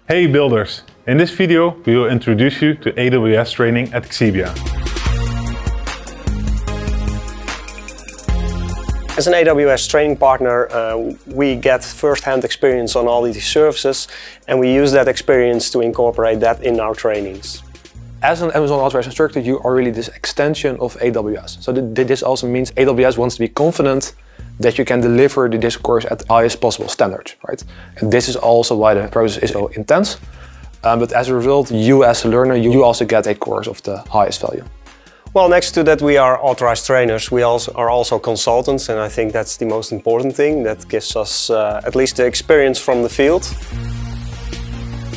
Hey builders! In this video we will introduce you to AWS training at Xebia. As an AWS training partner, we get first-hand experience on all these services, and we use that experience to incorporate that in our trainings. As an Amazon authorized instructor, you are really this extension of AWS. So this also means AWS wants to be confident that you can deliver this course at the highest possible standards, right? And this is also why the process is so intense. But as a result, you as a learner, you also get a course of the highest value. Well, next to that, we are authorized trainers. We are also consultants, and I think that's the most important thing. That gives us at least the experience from the field.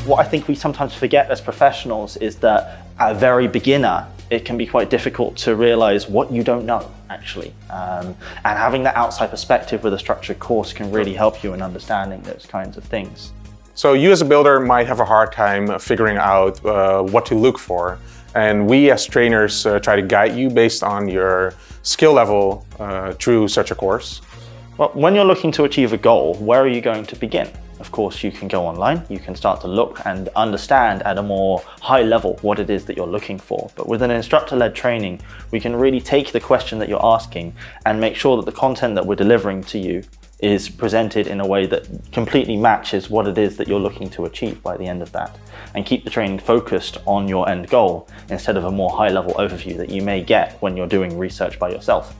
What I think we sometimes forget as professionals is that at a very beginner, it can be quite difficult to realize what you don't know, actually. And having that outside perspective with a structured course can really help you in understanding those kinds of things. So you as a builder might have a hard time figuring out what to look for. And we as trainers try to guide you based on your skill level through such a course. Well, when you're looking to achieve a goal, where are you going to begin? Of course, you can go online, you can start to look and understand at a more high level what it is that you're looking for. But with an instructor-led training, we can really take the question that you're asking and make sure that the content that we're delivering to you is presented in a way that completely matches what it is that you're looking to achieve by the end of that, and keep the training focused on your end goal instead of a more high-level overview that you may get when you're doing research by yourself.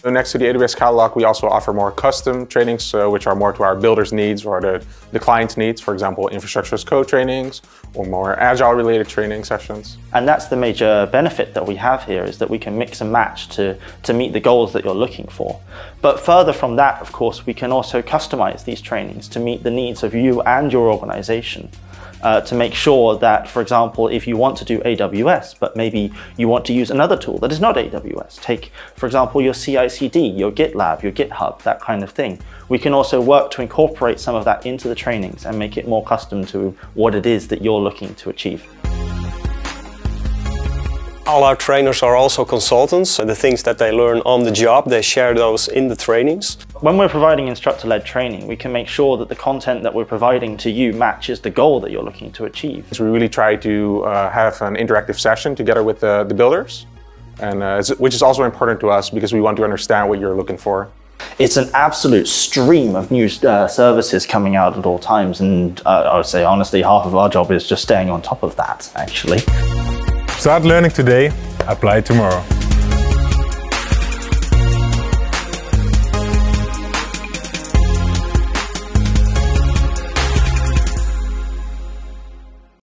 So next to the AWS catalog, we also offer more custom trainings, which are more to our builders' needs or the client's needs. For example, infrastructure as code trainings or more agile-related training sessions. And that's the major benefit that we have here, is that we can mix and match to meet the goals that you're looking for. But further from that, of course, we can also customize these trainings to meet the needs of you and your organization. To make sure that, for example, if you want to do AWS, but maybe you want to use another tool that is not AWS, take, for example, your CI/CD, your GitLab, your GitHub, that kind of thing. We can also work to incorporate some of that into the trainings and make it more custom to what it is that you're looking to achieve. All our trainers are also consultants. The things that they learn on the job, they share those in the trainings. When we're providing instructor-led training, we can make sure that the content that we're providing to you matches the goal that you're looking to achieve. So we really try to have an interactive session together with the builders, and which is also important to us because we want to understand what you're looking for. It's an absolute stream of new services coming out at all times, and I would say honestly half of our job is just staying on top of that, actually. Start learning today, apply tomorrow.